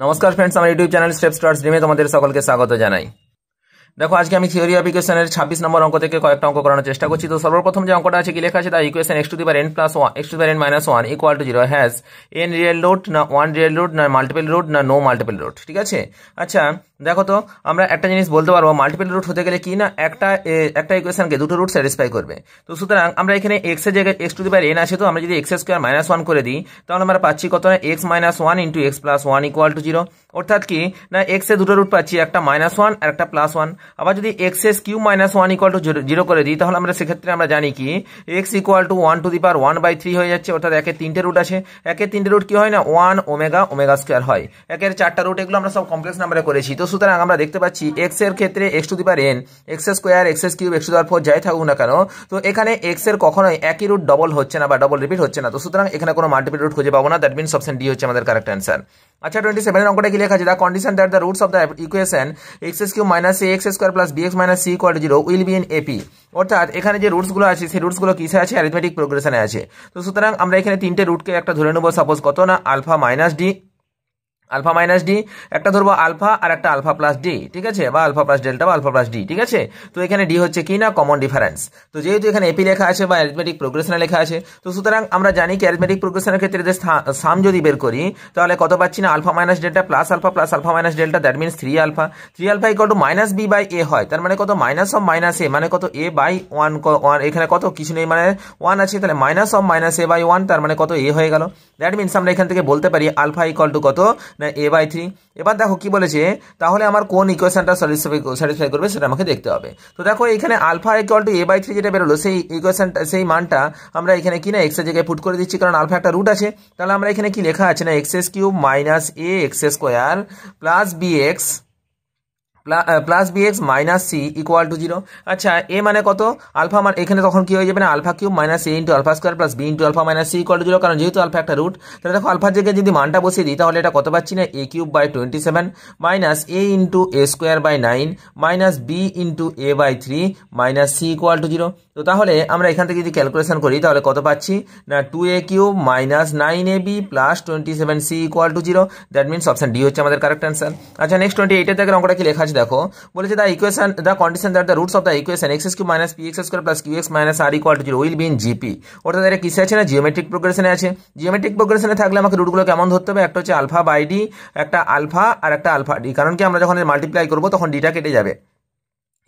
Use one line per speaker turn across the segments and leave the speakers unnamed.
নমস্কার ফ্রেন্ডস, আমার YouTube channel step stars ড্রিমে তোমাদের সকলকে স্বাগত জানাই। দেখো, আজকে আমি থিওরি অফ ইকুয়েশনের 26 নম্বর অঙ্ক থেকে কয়েকটা অঙ্ক করানোর চেষ্টা করছি। তো সর্বপ্রথম যে অঙ্কটা আছে কি লেখা আছে, the equation x to the power n plus 1 x to the power n minus 1 equal to 0 has n real root, না 1 রিয়েল রুট, না মাল্টিপল রুট, না নো মাল্টিপল রুট। ঠিক আছে, আচ্ছা দেখো তো, আমরা একটা জিনিস বলতে পারবো, মাল্টিপল রুট হতে গেলে কি না একটা ইকুয়েশনকে দুটো রুট স্যাটিসফাই করবে। তো সুতরাং আমরা এখানে x এর জায়গায় x to the power n আছে, তো আমরা যদি x স্কয়ার মাইনাস 1 করে দিই তাহলে আমরা পাচ্ছি কত না x minus 1 into x plus 1 equal to 0। অর্থাৎ কি না x এর দুটো রুট পাচ্ছি, একটা মাইনাস 1 আর একটা প্লাস 1। আবার যদি x এর কিউব মাইনাস 1 ইকুয়াল টু 0 করে দিই তাহলে আমরা সেক্ষেত্রে আমরা জানি কি x equal to 1 to the power 1/3 হয়ে যাচ্ছে। অর্থাৎ একের তিনটে রুট আছে, একের তিনটে রুট কি হয় না 1 ওমেগা ওমেগা স্কয়ার হয়। একের চারটা রুট, এগুলো আমরা সব কমপ্লেক্স নাম্বারে করেছি। তো সুতরাং আমরা দেখতে পাচ্ছি x এর ক্ষেত্রে x to the power n, x square, x cube, x to the power 4 যাই থাকুক না কেন, তো এখানে x এর কখনোই একই রুট ডবল হচ্ছে না বা ডবল রিপিট হচ্ছে না। তো সুতরাং এখানে কোনো মাল্টিপল রুট খুঁজে পাবো না। দ্যাট মিন্স অপশন ডি হচ্ছে আমাদের কারেক্ট অ্যান্সার। আচ্ছা 27 এর অঙ্কটা কি লেখা আছে, the condition that the roots of the equation x cube minus a x square plus bx minus c equal to 0 will be in AP। অর্থাৎ এখানে যে রুটস গুলো আছে সেই রুটস গুলো কিসে আছে, অ্যারিথমেটিক প্রোগ্রেশনে আছে। তো সুতরাং আমরা এখানে তিনটে রুটকে একটা ধরে নেবো, সাপোজ কত না আলফা মাইনাস ডি, একটা ধরবো আলফা আর একটা আলফা প্লাস ডি। ঠিক আছে, বা আলফা প্লাস ডেল্টা বা আলফা প্লাস ডি। ঠিক আছে, তো এখানে ডি হচ্ছে কি না কমন ডিফারেন্স। তো যেহেতু এখানে এপি লেখা আছে বা অ্যারিথমেটিক প্রোগ্রেশনে লেখা আছে, তো সুতরাং আমরা জানি কি অ্যারিথমেটিক প্রোগ্রেশনের ক্ষেত্রে যে সাম যদি বের করি তাহলে কত পাচ্ছি না alpha minus delta plus alpha minus delta, that means 3 alpha equal to minus B by A হয়। তার মানে কত মাইনাস অফ মাইনাস এ মানে কত এ বাই 1, এখানে কত কিছু নেই মানে 1 আছে, তাহলে minus of minus A by 1 তার মানে কত এ হয়ে গেল। দ্যাট মিনস আমরা এখান থেকে বলতে পারি আলফা ইকুয়াল টু কত না এ বাই 3। এবার দেখো কি বলেছে, তাহলে আমার কোন ইকুয়েশনটা স্যাটিসফাই করবে সেটা আমাকে দেখতে হবে। তো দেখো এখানে আলফা ইকুয়াল টু a/3 যেটা বেরোলো সেই ইকুয়েশনটা, সেই মানটা আমরা এখানে কি না x এর জায়গায় পুট করে দিচ্ছি, কারণ আলফা একটা রুট আছে। তাহলে আমরা এখানে কি লেখা আছে না x cube minus a x square plus bx minus c equal to 0। আচ্ছা এ মানে কত আলফা, মানে এখানে তখন কি হয়ে যাবে না alpha cube minus a into alpha square plus b into alpha minus c equal to 0, কারণ যেহেতু আলফা একটা রুট। তাহলে দেখো আলফার জায়গায় যদি মানটা বসিয়ে দিই তাহলে এটা কত পাচ্ছি না a cube by 27 minus a into a square by 9 minus b into a by 3 minus c equal to 0। তো তাহলে আমরা এখান থেকে যদি ক্যালকুলেশন করি তাহলে কত পাচ্ছি না 2a cube minus 9ab plus 27c equal to 0। That means option D হচ্ছে আমাদের কারেক্ট অ্যান্সার। আচ্ছা নেক্সট 28 এর থেকে অঙ্কটা কি লেখা আছে দেখো, বলেছে the condition that the roots of the equation x cube minus px square plus qx minus r equal to 0 will be in GP. অর্থাৎ এটা কিসে আছে না জিওমেট্রিক প্রোগ্রেশনে আছে। জিওমেট্রিক প্রোগ্রেশনে থাকলে আমাকে রুটগুলো কেমন ধরতে হবে, একটা হচ্ছে আলফা বাই ডি, একটা আলফা আর একটা আলফা ডি, কারণ কি আমরা যখন মাল্টিপ্লাই করবো তখন ডিটা কেটে যাবে।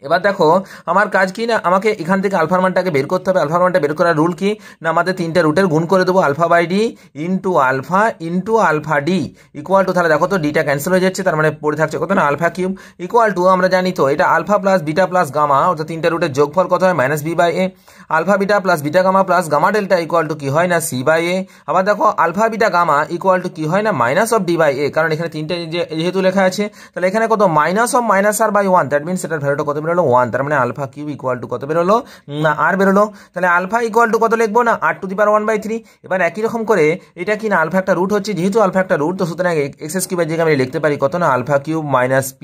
এবার দেখো আমার কাজ কি না, আমাকে এখান থেকে আলফার মানটাকে বের করতে হবে। আলফার মানটা বের করার রুল কি না, আমাদের তিনটে রুটের গুণ করে দেবো, alpha by D into alpha D equal to, তাহলে দেখো তো ডিটা ক্যান্সেল হয়ে যাচ্ছে, তার মানে পড়ে থাকছে কত না আলফা কিউব ইকুয়াল টু, আমরা জানি তো এটা alpha plus beta plus gamma, অর্থাৎ তিনটে রুটের যোগফল কত হয় minus B by A. Alpha beta plus beta gamma plus gamma delta equal to কি হয় না সি বাই এ। আবার দেখো alpha beta gamma equal to কি হয় না minus of D by A, কারণ এখানে তিনটে যেহেতু লেখা আছে, তাহলে এখানে কত minus of minus R by 1, that means এটার ভ্যালুটা কত বেরোলো 1, তার মানে আলফা কিউব ইকুয়াল টু কত বেরোলো না আর বেরোলো। তাহলে আলফা ইকুয়াল টু কত লিখবো না r টু দি পাওয়ার 1/3। এবার একই রকম করে এটা কি না আলফা একটা রুট হচ্ছে, যেহেতু আলফা একটা রুট তো সুতরাং x কিউবের জায়গায় আমি লিখতে পারি কত না alpha cube minus p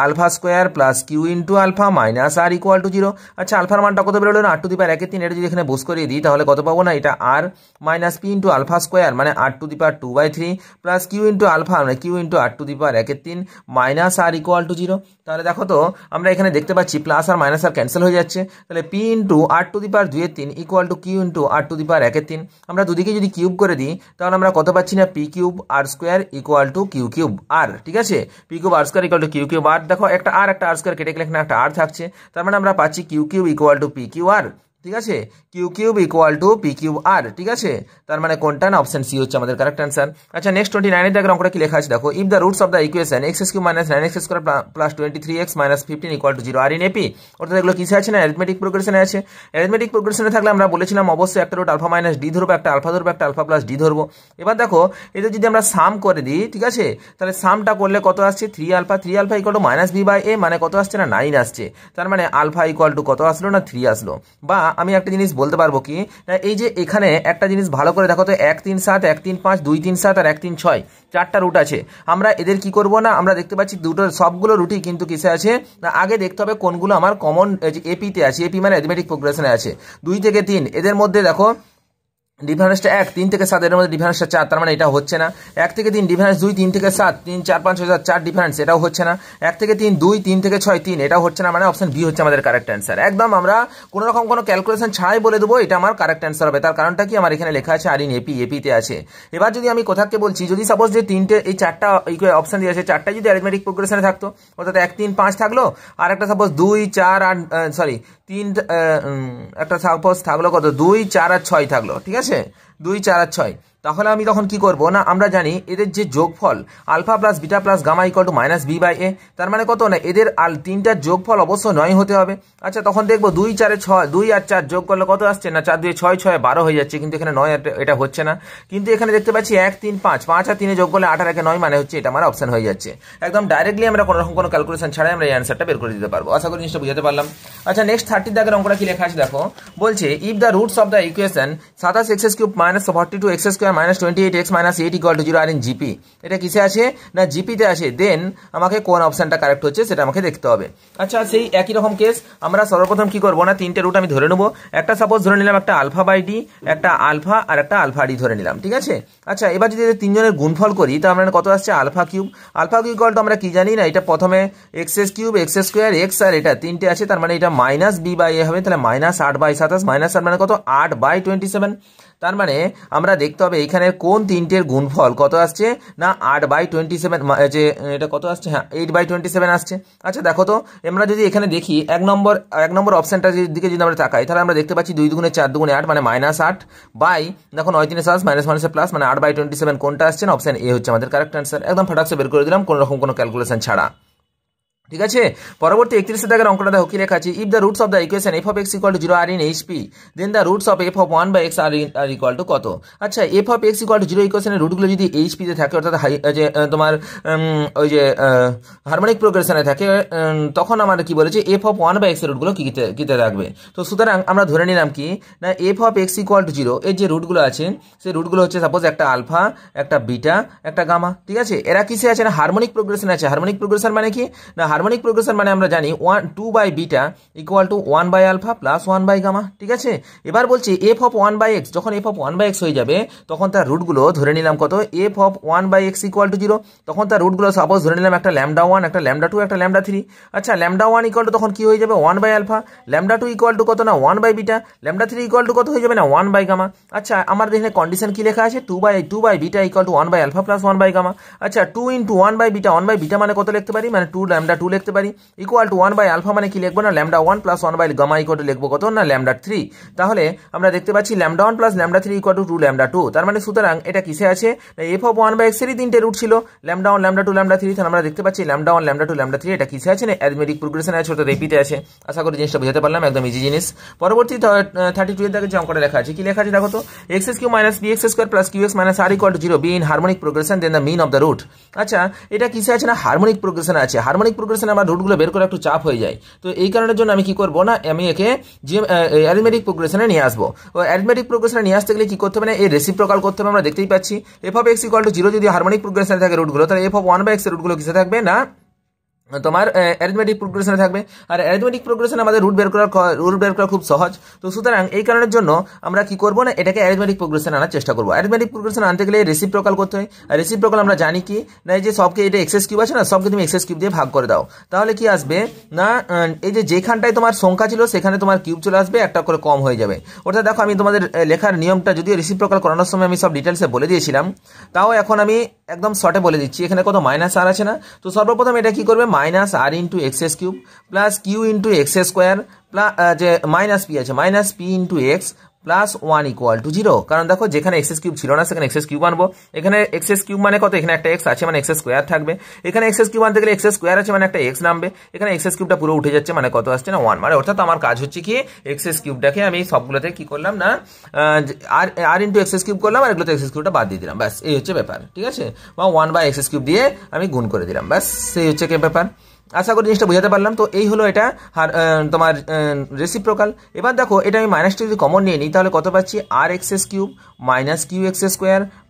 alpha square plus q into alpha minus r equal to 0। আচ্ছা আলফার মানটা কত বেরোলো না r টু দি পাওয়ার 1/3, এটা যদি এখানে বস করিয়ে দিই তাহলে কত পাবো না এটা r minus p into alpha square মানে r to the power 2/3 plus q into alpha মানে q into r to the power 1/3 minus r equal to 0। তাহলে দেখো তো আমরা এখানে দেখতে পাচ্ছি plus R minus R cancel হয়ে যাচ্ছে, তাহলে p into r to the power 2/3 equal to q into r to the power 1/3। আমরা দুদিকে যদি কিউব করে দিই তাহলে আমরা কত পাচ্ছি না p cube r square equal to q cube r। ঠিক আছে, p cube r square equal to q cube r। দেখো একটা r স্কয়ার কেটে গেলে এখানে একটা r থাকছে, তার মানে আমরা পাচ্ছি q cube equal to p Q r। ঠিক আছে, Q cube equal to P cube R. ঠিক আছে, তার মানে কোনটা না অপশন সি হচ্ছে আমাদের কারেক্ট অ্যান্সার। আচ্ছা নেক্সট 29 এর দাগের অঙ্কটা কি লেখা আছে দেখো, if the roots of the equation x cube minus 9x square plus 23x minus 15 equal to 0 are in AP. অর্থাৎ এগুলো কিসে আছে না অ্যারিথমেটিক প্রোগ্রেশনে আছে। অ্যারিথমেটিক প্রোগ্রেশনে থাকলে আমরা বলেছিলাম অবশ্যই একটা রুট আলফা মাইনাস ডি ধরবো, একটা আলফা ধরবো, একটা আলফা প্লাস ডি ধরবো। এবার দেখো এটা যদি আমরা সাম করে দিই, ঠিক আছে, তাহলে সামটা করলে কত আসছে 3 alpha equal to minus B by A মানে কত আসছে না 9 আসছে, তার মানে আলফা ইকুয়াল টু কত আসলো না 3 আসলো। বা আমি একটা জিনিস বলতে পারবো কি না, এই যে এখানে একটা জিনিস ভালো করে দেখো তো 1 3 7 1 3 5 2 3 7 আর 1 3 6 চারটা রুট আছে। আমরা এদের কি করব না, আমরা দেখতে পাচ্ছি দুটো সবগুলো রুটই কিন্তু কিসে আছে না, আগে দেখতে হবে কোনগুলো আমার কমন এপিতে আছে। এপি মানে অ্যারিথমেটিক প্রোগ্রেশনে আছে 2 থেকে 3, এদের মধ্যে দেখো ডিফারেন্সটা 1 3 থেকে 7 এর মধ্যে ডিফারেন্সটা 4, তার মানে এটা হচ্ছে না। 1 থেকে 3 ডিফারেন্স 2, 3 থেকে 7 3 4 5 6 4 ডিফারেন্স, এটাও হচ্ছে না। 1 থেকে 3 2, 3 থেকে 6 3, এটাও হচ্ছে না। মানে অপশন বি হচ্ছে আমাদের কারেক্ট অ্যান্সার। একদম আমরা কোনো রকম কোনো ক্যালকুলেশন ছাড়াই বলে দেবো এটা আমার কারেক্ট অ্যান্সার হবে। তার কারণটা কি, আমার এখানে লেখা আছে আর ইন এপি, এপিতে আছে। এবার যদি আমি কোথাকে বলছি, যদি সাপোজ যে তিনটে এই চারটা অপশন দিয়ে আছে, চারটাই যদি অ্যারিথমেটিক প্রোগ্রেশনে থাকতো, অর্থাৎ 1 3 5 থাকলো, আর একটা সাপোজ 2 4 আর সরি 3, একটা সাপোজ থাকলো কত 2 4 আর 6 থাকলো, ঠিক আছে 2 4 আর 6, তাহলে আমি তখন কি করব না, আমরা জানি এদের যে যোগফল alpha plus beta plus gamma equal to minus B by A, তার মানে কত না, এদের তিনটার যোগফল অবশ্য 9 হতে হবে। আচ্ছা তখন দেখবো 2 4 6, 2 আর 4 যোগ করলে কত আসছে না, 4 2 6 6 12 হয়ে যাচ্ছে, কিন্তু এখানে 9 এটা হচ্ছে না। কিন্তু এখানে দেখতে পাচ্ছি 1 3 5, 5 আর 3 যোগ করলে 8 আর 1 9, মানে হচ্ছে এটা আমার অপশন হয়ে যাচ্ছে। একদম ডাইরেক্টলি আমরা কোনো রকম কোনো ক্যালকুলেশন ছাড়াই আমরা এই অ্যান্সারটা বের করে দিতে পারবো। আশা করি জিনিসটা বুঝতে পারলাম। আচ্ছা নেক্সট 30 দাগের অঙ্কটা কি লেখা আছে দেখো, বলছে if the roots of the equation 27x³ minus 42x² minus 28x minus 8 equal to 0 are in GP, এটা কিসে আছে না জিপিতে আছে, দেন আমাকে কোন অপশনটা কারেক্ট হচ্ছে সেটা আমাকে দেখতে হবে। আচ্ছা সেই একই রকম কেস, আমরা সর্বপ্রথম কি করবো না, তিনটে রুট আমি ধরে নেবো। একটা সাপোজ ধরে নিলাম একটা আলফা বাই ডি, একটা আলফা আর একটা আলফা ডি ধরে নিলাম, ঠিক আছে। আচ্ছা এবার যদি তিনজনের গুণফল করি, তার মানে কত আসছে alpha cube. Alpha cube equal to আমরা কি জানি না, এটা প্রথমে x³ x² x আর এটা তিনটে আছে, তার মানে এটা মাইনাস বি বাই এ হবে, তাহলে মাইনাস 8 বাই 27, মাইনাস 8 মানে কত 8 বাই 27। তার মানে আমরা দেখতে হবে এখানে কোন তিনটের গুণফল কত আসছে না 8 বাই 27, যে এটা কত আসছে, হ্যাঁ 8 বাই 27 আসছে। আচ্ছা দেখো তো আমরা যদি এখানে দেখি এক নম্বর অপশনটার দিকে যদি আমরা তাকাই, তাহলে আমরা দেখতে পাচ্ছি 2 দুগুণে 4 দুগুণে 8, মানে মাইনাস 8 বাই, দেখো 9 3 7 মাইনাস মাইনাসে প্লাস, মানে 8 বাই 27 কোনটা আসছে না, অপশন এ হচ্ছে আমাদের কারেক্ট অ্যান্সার। একদম ফটাকসে বের করে দিলাম কোনো রকম কোনো ক্যালকুলেশন ছাড়া, ঠিক আছে। পরবর্তী 31 দাগের অঙ্কটা দেখো কি লেখা আছে, if the roots of the equation f of x equal to 0 are in HP, then the roots of f of 1 by x are equal to কত। আচ্ছা f of x equal to 0 ইকুয়েশনের রুটগুলো যদি এইচপি তে থাকে, অর্থাৎ যে তোমার ওই যে হারমোনিক প্রোগ্রেশনে থাকে, তখন আমরা কি বলেছি f of 1 by x এর রুটগুলো কিতে থাকবে। তো সুতরাং আমরা ধরে নিলাম কি না f of x equal to 0 এর যে রুটগুলো আছে সেই রুটগুলো হচ্ছে সাপোজ একটা আলফা, একটা বিটা, একটা গামা, ঠিক আছে। এরা কিসে আছে না হারমোনিক প্রোগ্রেশন আছে। হারমোনিক প্রোগ্রেশন মানে কি না, হারমোনিক প্রোগ্রেশন মানে আমরা জানি 2 by beta equal to 1 by alpha plus 1 by gamma, ঠিক আছে। এবার বলছি f অফ 1 বাই এক্স, যখন f অফ 1 বাই এক্স হয়ে যাবে তখন তার রুটগুলো ধরে নিলাম কত, f of 1 by x equal to 0, তখন তার রুটগুলো সাপোজ ধরে নিলাম একটা ল্যামডা 1, একটা ল্যামডা 2, একটা ল্যামডা 3। আচ্ছা ল্যামডা 1 ইকুয়াল টু তখন কি হয়ে যাবে 1 by alpha, lambda 2 equal to কত না 1 by beta, lambda 3 equal to কত হয়ে যাবে না 1 বাই গামা। আচ্ছা আমাদের এখানে কন্ডিশন কি লেখা আছে 2 by beta equal to 1 by alpha plus 1 by gamma. আচ্ছা 2 ইন্টু 1 বাই বিটা মানে কত লিখতে পারি, মানে 2 ল্যামডা 2 লিখতে পারি, ইকুয়াল টু 1 বাই আলফা মানে কি লিখবো না lambda 1 plus 1 by gamma equal to লিখবো কত না ল্যামডা 3। তাহলে আমরা দেখতে পাচ্ছি lambda 1 plus lambda 3 equal to 2 lambda 2। তার মানে সুতরাং এটা কিসে আছে, f অফ 1 বাই x এরই তিনটে রুট ছিল, ল্যামডা 1 ল্যামডা 2 ল্যামডা 3। তাহলে আমরা দেখতে পাচ্ছি ল্যামডা 1 ল্যামডা 2 ল্যামডা 3 এটা কিসে আছে না অ্যারিথমেটিক প্রোগ্রেশনে আছে, অর্থাৎ রেপিতে আছে। আশা করি জিনিসটা বুঝতে পারলাম, একদম ইজি জিনিস। পরবর্তী 32 এর দাগে যে অঙ্কটা লেখা আছে কি লেখা আছে দেখো তো, x³ minus bx² plus qx minus r equal to 0 be in harmonic progression then the mean of the root. আচ্ছা এটা কিসে আছে না হারমোনিক প্রোগ্রেশনে আছে। হারমোনিক প্রোগ্রেশনে আমার রুটগুলো বের করে একটু চাপ হয়ে যায়, তো এই কারণের জন্য আমি কি করবো না, আমি একে যে অ্যারিথমেটিক প্রোগ্রেশনে নিয়ে আসবো। ও অ্যারিথমেটিক প্রোগ্রেশনে নিয়ে আসতে গেলে কি করতে হবে না, এই রেসিপ্রোকাল করতে হবে। আমরা দেখতেই পাচ্ছি f of x equal to 0 যদি হারমোনিক প্রোগ্রেশনে থাকে রুটগুলো, তাহলে f অফ 1 বাই x এর রুটগুলো কিসে থাকবে না তোমার অ্যারিথমেটিক প্রোগ্রেশনে থাকবে। আর অ্যারিথমেটিক প্রোগ্রেশনে আমাদের রুট বের করা খুব সহজ। তো সুতরাং এই কারণের জন্য আমরা কি করবো না, এটাকে অ্যারিথমেটিক প্রোগ্রেশনে আনার চেষ্টা করবো। অ্যারিথমেটিক প্রোগ্রেশন আনতে গেলে রেসিপ্রোকাল করতে হয়। আর রেসিপ্রোকাল আমরা জানি কি না, এই যে সবকে এটা x³ আছে না, সবকে তুমি x³ দিয়ে ভাগ করে দাও, তাহলে কি আসবে না এই যে যেখানটায় তোমার সংখ্যা ছিল সেখানে তোমার কিউব চলে আসবে, একটা করে কম হয়ে যাবে। অর্থাৎ দেখো আমি তোমাদের লেখার নিয়মটা যদিও রেসিপ্রোকাল করানোর সময় আমি সব ডিটেলসে বলে দিয়েছিলাম, তাও এখন আমি একদম শর্টে বলে দিচ্ছি। এখানে কত মাইনাস আর আছে না, তো সর্বপ্রথম এটা কি করবে minus R into x³ plus Q into x² plus যে মাইনাস পি আছে minus P into X plus 1 equal to 0। কারণ দেখো যেখানে x³ ছিল না সেখানে x³ আনবো, এখানে x³ মানে কত, এখানে একটা x আছে মানে x² থাকবে, এখানে x³ আনতে গেলে x² আছে মানে একটা x নামবে, এখানে x³ পুরো উঠে যাচ্ছে মানে কত আসছে না 1। মানে অর্থাৎ আমার কাজ হচ্ছে কি x³ আমি সবগুলোতে কি করলাম না আর ইন্টু x³ করলাম, আর এগুলোতে x³ বাদ দিয়ে দিলাম, ব্যাস এই হচ্ছে ব্যাপার, ঠিক আছে। বা 1 বাই x³ দিয়ে আমি গুণ করে দিলাম, ব্যাস সেই হচ্ছে কি ব্যাপার। আশা করি জিনিসটা বুঝাতে পারলাম। তো এই হলো এটা তোমার রেসিপ্রোকাল। এবার দেখো এটা আমি মাইনাসটা যদি কমন নিয়ে নিই তাহলে কত পাচ্ছি r(x³ minus qx²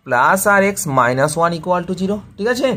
plus r(x minus 1 equal to 0), ঠিক আছে,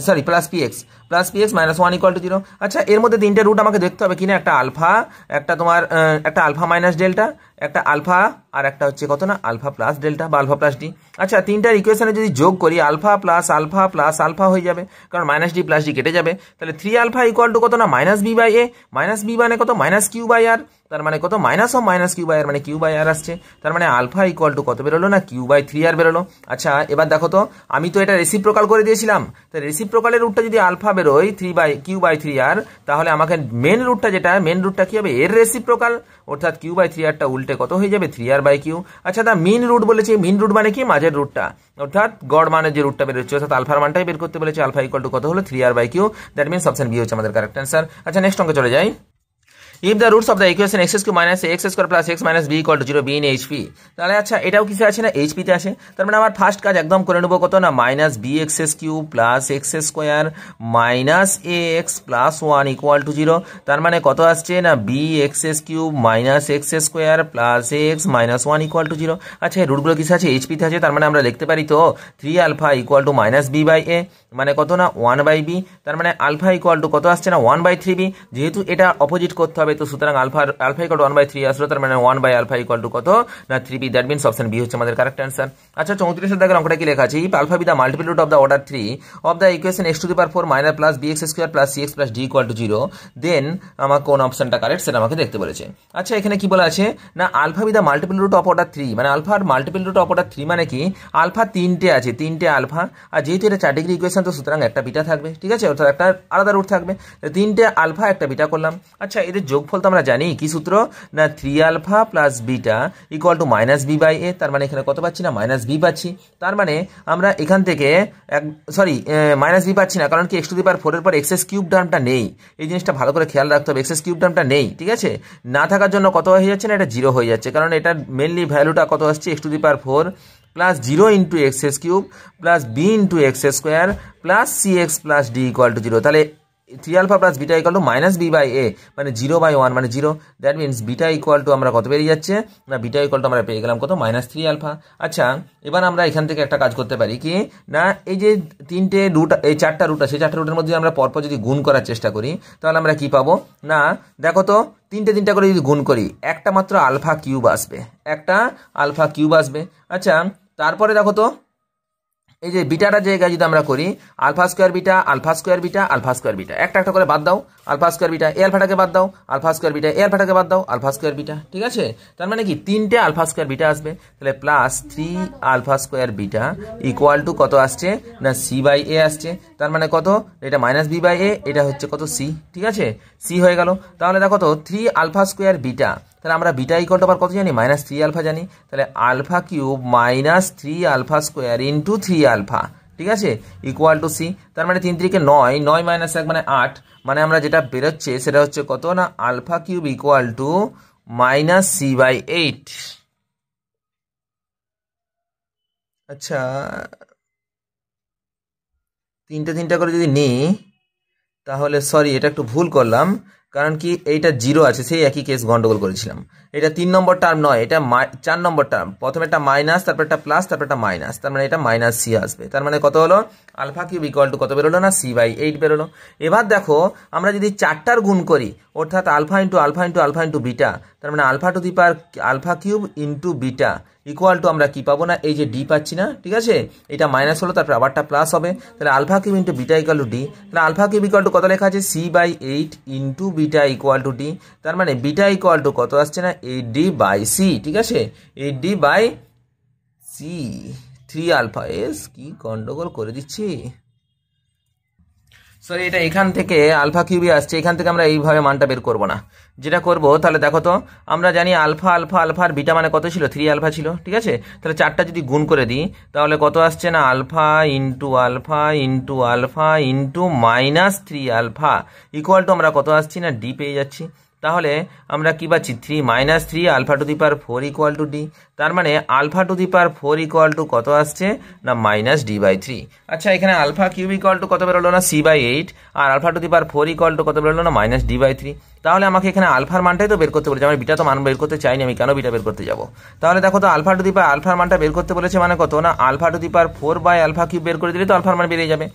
sorry plus px minus 1 equal to 0। আচ্ছা এর মধ্যে তিনটে রুট আমাকে দেখতে হবে কিনা, একটা আলফা, একটা তোমার একটা আলফা মাইনাস ডেল্টা, একটা আলফা আর একটা হচ্ছে কত না আলফা প্লাস ডেল্টা বা আলফা প্লাস ডি। আচ্ছা তিনটার ইকুয়েশনে যদি যোগ করি আলফা প্লাস আলফা হয়ে যাবে, কারণ মাইনাস ডি প্লাস ডি কেটে যাবে। তাহলে 3 আলফা ইকুয়াল টু কত না minus B by A, minus B মানে কত মাইনাস কিউ বাই আর, তার মানে কত minus of minus Q by R মানে কিউ বাই আর আসছে। তার মানে আলফা ইকুয়াল টু কত বেরোলো না কিউ বাই 3 আর বেরোলো। আচ্ছা এবার দেখো তো আমি তো এটা রেসিপ্রোকাল করে দিয়েছিলাম, তো রেসিপ্রোকালের রুটটা যদি আলফা বেরোয় কিউ বাই 3 আর, তাহলে আমাকে মেন রুটটা কি হবে এর রেসিপ্রোকাল, অর্থাৎ কিউ বাই 3 আরটা উল্টে কত হয়ে যাবে 3 আর বাই কিউ। আচ্ছা দা মিন রুট বলেছে, মিন রুট মানে কি মাঝের রুটটা, অর্থাৎ গড় মানের যে রুটটা বেরোচ্ছে, অর্থাৎ আলফার মানটাই বের করতে বলেছে। আলফা ইকুয়াল টু কত হলো 3 আর by Q, that means option B হচ্ছে আমাদের কারেক্ট অ্যান্সার। আচ্ছা নেক্সট অঙ্কে চলে যাই। If the roots of the equation x cube minus x square plus x minus b equal to 0 be in HP, তাহলে আচ্ছা এটাও কিছু আছে না HP তে আছে। তার মানে আমার ফার্স্ট কাজ একদম করে নেবো কত না minus B X S Q plus X square minus A X plus 1 equal to 0। তার মানে কত আসছে না B X S Q minus X square plus A X minus 1 equal to 0। আচ্ছা এই রুটগুলো কিছু আছে HP তে আছে, তার মানে আমরা লিখতে পারি তো 3 alpha equal to minus B by A মানে কত না 1 বাই বি, তার মানে আলফা ইকুয়াল টু কত আসছে না 1 বাই 3 বি, যেহেতু এটা অপোজিট করতে হবে তো সুতরাং আলফা ইকুয়াল টু 1 বাই 3 আসলো, তার মানে 1 বাই আলফা ইকুয়াল টু কত না 3 B, that means option B হচ্ছে আমাদের কারেক্ট অ্যান্সার। আচ্ছা 34 দাগের অঙ্কটা কি লেখা আছে, if alpha be the multiple root of the order 3 of the equation x to the power 4 minus plus b x square plus C x plus D equal to 0, then আমার কোন অপশনটা correct সেটা আমাকে দেখতে বলেছে। আচ্ছা এখানে কি বলা আছে না alpha be the multiple root of order 3, মানে আলফার মাল্টিপল রুট অফ অর্ডার 3 মানে কি আলফা তিনটে আছে, তিনটে আলফা, আর যেহেতু এটা 4 ডিগ্রি ইকুয়েশন তো সুতরাং একটা বিটা থাকবে, ঠিক আছে, অর্থাৎ একটা আলাদা রুট থাকবে, তিনটে আলফা একটা বিটা করলাম। আচ্ছা এদের যোগফল তো আমরা জানি কি সূত্র না 3 alpha plus beta equal to minus B by A, তার মানে এখানে কত পাচ্ছি না মাইনাস বি পাচ্ছি। তার মানে আমরা এখান থেকে মাইনাস বি পাচ্ছি না, কারণ কি এক্স টু দি পাওয়ার 4 এর পর এক্স এস কিউব টার্মটা নেই, এই জিনিসটা ভালো করে খেয়াল রাখতে হবে, এক্স এস কিউব টার্মটা নেই, ঠিক আছে, না থাকার জন্য কত হয়ে যাচ্ছে না এটা 0 হয়ে যাচ্ছে, কারণ এটার মেনলি ভ্যালুটা কত আসছে X to the power 4 plus 0 into X এস cube plus B into X square plus C x plus D equal to 0। তাহলে 3 alpha plus beta equal to minus B by A মানে 0 বাই 1 মানে 0, that means beta equal to আমরা কত বেরিয়ে যাচ্ছে না beta equal to আমরা পেয়ে গেলাম কত মাইনাস 3 আলফা। আচ্ছা এবার আমরা এখান থেকে একটা কাজ করতে পারি কি না এই যে তিনটে রুট এই 4টা রুট আছে, 4টা রুটের মধ্যে আমরা পরপর যদি গুণ করার চেষ্টা করি তাহলে আমরা কি পাবো না দেখো তো তিনটা করে যদি গুণ করি একটা মাত্র আলফা কিউব আসবে, একটা আলফা কিউব আসবে। আচ্ছা তারপরে দেখো তো এই যে বিটাটার জায়গায় যদি আমরা করি alpha square beta alpha square beta alpha square beta, একটা করে বাদ দাও, আলফা স্কোয়ার বিটা এ আলফাটাকে বাদ দাও, আলফা স্কোয়ার বিটা এ আলফাটাকে বাদ দাও, আলফা স্কোয়ার বিটা, ঠিক আছে, তার মানে কি তিনটে আলফা স্কোয়ার বিটা আসবে, তাহলে plus 3 alpha square beta equal to কত আসছে না সি বাই এ আসছে, তার মানে কত এটা মাইনাস বি বাই এ, এটা হচ্ছে কত সি, ঠিক আছে, সি হয়ে গেল। তাহলে দেখো তো 3 আলফা স্কোয়ার বিটা, তাহলে আমরা বিটা ইকুয়াল টু আবার কত জানি মাইনাস 3 আলফা জানি, তাহলে alpha cube minus 3 alpha square into 3 alpha, ঠিক আছে, ইকুয়াল টু সি, তার মানে 3 3 9, 9 মাইনাস 1 মানে 8, মানে আমরা যেটা বেরোচ্ছে সেটা হচ্ছে কত না alpha cube equal to minus c by 8। আচ্ছা তিনটা করে যদি নিই তাহলে সরি এটা একটু ভুল করলাম, কারণ কি এইটা 0 আছে সেই একই কেস গন্ডগোল করেছিলাম, এটা 3 নম্বর টার্ম নয় এটা 4 নম্বর টার্ম, প্রথমে একটা মাইনাস তারপর একটা প্লাস তারপর একটা মাইনাস, তার মানে এটা মাইনাস সি আসবে, তার মানে কত হলো আলফা কিউব ইকুয়াল টু কত বেরোলো না সি বাই 8 বেরোলো। এবার দেখো আমরা যদি 4টার গুণ করি অর্থাৎ alpha into alpha into alpha into beta, তার মানে alpha to the power alpha cube into beta equal to আমরা কি পাবো না এই যে ডি পাচ্ছি না, ঠিক আছে, এটা মাইনাস হলো তারপর আবারটা প্লাস হবে, তাহলে alpha cube into beta equal to d, তাহলে আলফা কিউব ইকুয়াল টু কত লেখা আছে c by 8 into beta equal to d, তার মানে বিটা ইকুয়াল টু কত আসছে না 8d বাই সি, ঠিক আছে, 8d by C 3 alpha S, কি গন্ডগোল করে দিচ্ছি, সরি এটা এখান থেকে আলফা কিউবই আসছে, এখান থেকে আমরা এইভাবে মানটা বের করবো না, যেটা করব তাহলে দেখো তো আমরা জানি আলফা আলফা আলফার বিটা মানে কত ছিল 3 আলফা ছিল, ঠিক আছে, তাহলে 4টা যদি গুণ করে দিই তাহলে কত আসছে না alpha into alpha into alpha into minus 3 alpha equal to আমরা কত আসছি না ডি পেয়ে যাচ্ছি, তাহলে আমরা কি পাচ্ছি 3 minus 3 alpha to the power 4 equal to d, তার মানে alpha to the power 4 equal to কত আসছে না মাইনাস ডি বাই 3। আচ্ছা এখানে আলফা কিউব ইকুয়াল টু কত বেরোলো না সি বাই 8 আর alpha to the power 4 equal to কত বেরোলো না মাইনাস ডি বাই 3, তাহলে আমাকে এখানে আলফার মানটাই তো বের করতে বলেছে, আমি বিটা তো মান বের করতে চাইনি, আমি কেন বিটা বের করতে যাব, তাহলে দেখো তো আলফা টু দি পাওয়ার আলফার মানটা বের করতে বলেছে মানে কত না alpha to the power 4 by alpha cube বের করে দিলে তো আলফার মান বেরিয়ে যাবে,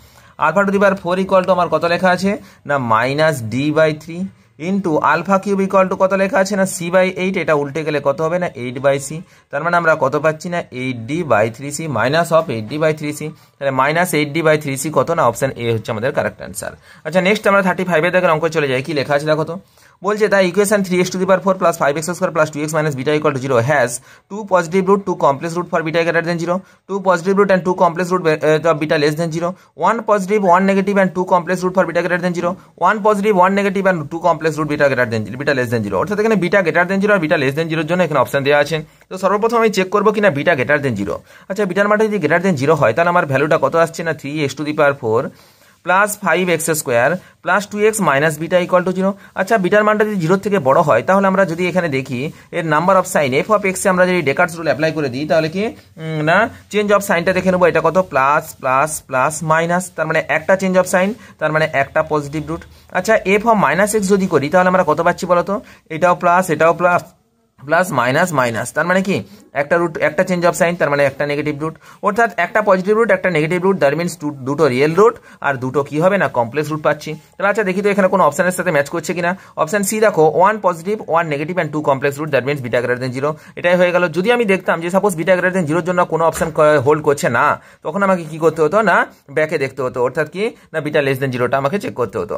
alpha to the power 4 equal to আমার কত লেখা আছে না minus d by 3, into alpha cube equal to কত লেখা আছে না c/8, এটা উল্টে গেলে কত হবে না 8/c, তার মানে আমরা কত পাচ্ছি না 8d/3c মাইনাস অফ 8d/3c, তাহলে মাইনাস 8d/3c কত না অপশন এ হচ্ছে আমাদের কারেক্ট অ্যান্সার। আচ্ছা নেক্সট আমরা 35 এর অঙ্ক চলে যাই, কি লেখা আছে দেখো তো, বলছে the equation 3x⁴ plus 5x² plus 2x minus beta equal to 0 has 2 positive root 2 complex root for beta greater than 0, 2 positive root and 2 complex root of beta less than 0, 1 positive 1 negative and 2 complex root for beta greater than 0, 1 positive 1 negative and 2 complex root beta less than 0, অর্থাৎ এখানে beta greater than 0 আর beta less than 0 এর জন্য এখানে option দেওয়া আছে। তো সর্বপ্রথম আমি চেক করবো কিনা বিটা গ্রেটার দেন 0। আচ্ছা বিটার মানটা যদি গ্রেটার দেন 0 হয় তাহলে আমার ভ্যালুটা কত আসছে না 3x⁴ plus 5x² plus 2x minus beta equal to 0। আচ্ছা বিটার মানটা যদি 0 থেকে বড় হয় তাহলে আমরা যদি এখানে দেখি এর number of sign f of x এ আমরা যদি ডেকার্টস রুল অ্যাপ্লাই করে দিই তাহলে কি না চেঞ্জ অফ সাইনটা দেখে নেবো, এটা কত প্লাস প্লাস প্লাস মাইনাস, তার মানে একটা চেঞ্জ অফ সাইন, তার মানে একটা পজিটিভ রুট। আচ্ছা f অফ -x যদি করি তাহলে আমরা কত পাচ্ছি বলতো, এটাও প্লাস এটাও প্লাস প্লাস মাইনাস মাইনাস, তার মানে কি একটা রুট একটা চেঞ্জ অফ সাইন, তার মানে একটা নেগেটিভ রুট, অর্থাৎ একটা পজিটিভ রুট একটা নেগেটিভ রুট, দ্যাট মিনস দুটো রিয়েল রুট আর দুটো কি হবে না কমপ্লেক্স রুট পাচ্ছি। তাহলে আচ্ছা দেখি তো এখানে কোনো অপশনের সাথে ম্যাচ করছে কিনা, অপশন সি দেখো 1 positive 1 negative and 2 complex root, that means beta greater than 0, এটাই হয়ে গেল। যদি আমি দেখতাম যে সাপোজ বিটা গ্রেটার দেন 0 এর জন্য কোনো অপশন হোল্ড করছে না, তখন আমাকে কি করতে হতো না ব্যাকে দেখতে হতো, অর্থাৎ কি না বিটা লেস দেন 0টা আমাকে চেক করতে হতো।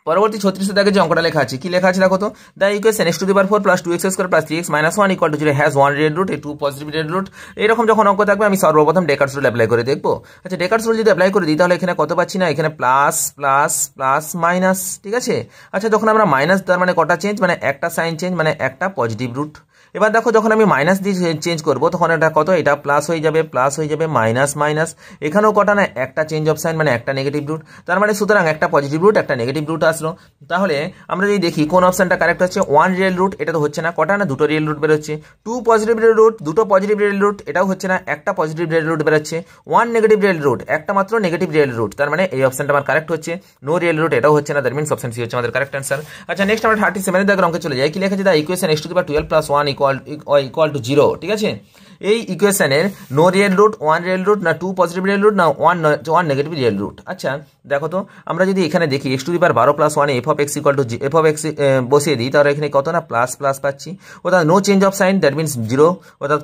পরবর্তী 36 দাগে যে অঙ্কটা লেখা আছে, কি লেখা আছে দেখো তো, the equation x⁴ plus 2x² plus 3x minus 1 equal to 0 has 1 real root, 2 positive real root. এরকম যখন অঙ্ক থাকবে আমি সর্বপ্রথম ডেকার্টস রুল অ্যাপ্লাই করে দেখবো। আচ্ছা ডেকার্টস রুল যদি অ্যাপ্লাই করে দিই তাহলে এখানে কত পাচ্ছি না, এখানে প্লাস প্লাস প্লাস মাইনাস, ঠিক আছে। আচ্ছা যখন আমরা মাইনাস, তার মানে কটা চেঞ্জ, মানে একটা সাইন চেঞ্জ, মানে একটা পজিটিভ রুট। এবার দেখো যখন আমি মাইনাস দিয়ে চেঞ্জ করবো তখন এটা কত, এটা প্লাস হয়ে যাবে মাইনাস মাইনাস, এখানেও কটা না একটা চেঞ্জ অফ সাইন, মানে একটা নেগেটিভ রুট, তার মানে সুতরাং একটা পজিটিভ রুট একটা নেগেটিভ রুট আসলো। তাহলে আমরা যদি দেখি কোন অপশনটা কারেক্ট হচ্ছে, 1 রিয়েল রুট, এটা তো হচ্ছে না, কটা না দুটো রিয়েল রুট বেরোচ্ছে, 2 পজিটিভ রিয়েল রুট দুটো পজিটিভ রিয়েল রুট, এটাও হচ্ছে না, একটা পজিটিভ রিয়েল রুট বেরোচ্ছে, 1 নেগেটিভ রিয়েল রুট একটা মাত্র নেগেটিভ রিয়েল রুট, তার মানে এই অপশনটা আমার কারেক্ট হচ্ছে, নো রিয়েল রুট এটাও হচ্ছে না, দ্যাট মিন্স অপশন সি হচ্ছে আমাদের কারেক্ট অ্যান্সার। আচ্ছা নেক্সট আমরা 37 এর অঙ্কে চলে যাই, কি লেখা আছে, the equation x⁴ plus 1 equal to 0, ঠিক আছে। এই ইকুয়েশনের no real root 1 real root না 2 পজিটিভ রিয়েল রুট না 1 নেগেটিভ রিয়েল রুট। আচ্ছা দেখো তো আমরা যদি এখানে দেখি x⁴ plus 1 f of x বসিয়ে দিই তাহলে এখানে কত না প্লাস প্লাস পাচ্ছি, অর্থাৎ no change of sign, that means 0, অর্থাৎ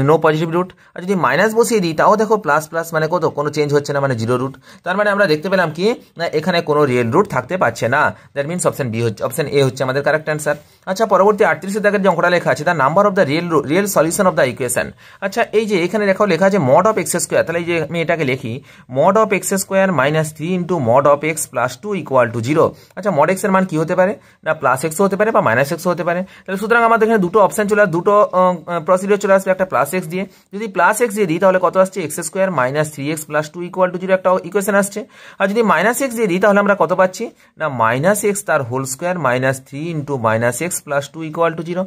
নো পজিটিভ রুট। আর যদি মাইনাস বসিয়ে দিই তাও দেখো প্লাস প্লাস, মানে কত কোনো চেঞ্জ হচ্ছে না, মানে 0 রুট, তার মানে আমরা দেখতে পেলাম কি না এখানে কোনো রিয়েল রুট থাকতে পারছে না, দ্যাট মিনস অপশন বি হচ্ছে, অপশন এ হচ্ছে আমাদের কারেক্ট অ্যান্সার। আচ্ছা পরবর্তী 38 দাগের যে অঙ্কটা লেখা আছে, the number of the real solution of the equation. আচ্ছা এই যে এখানে লেখা আছে মড অফ x², তাহলে এই যে আমি এটাকে লিখি mod of x² minus 3 into mod of x plus 2 equal to 0। আচ্ছা মড x এর মান কি হতে পারে না প্লাস x হতে পারে বা মাইনাস x হতে পারে, তাহলে সুতরাং আমাদের এখানে দুটো অপশন চলে আসবে, দুটো প্রসিডিওর চলে আসবে, একটা প্লাস x দিয়ে, যদি প্লাস x দিয়ে দিই তাহলে কত আসছে x² minus 3x plus 2 equal to 0 একটা ইকুয়েশন আসছে, আর যদি মাইনাস x দিয়ে দিই তাহলে আমরা কত পাচ্ছি না মাইনাস x তার whole square minus 3 into minus x plus 2 equal to 0।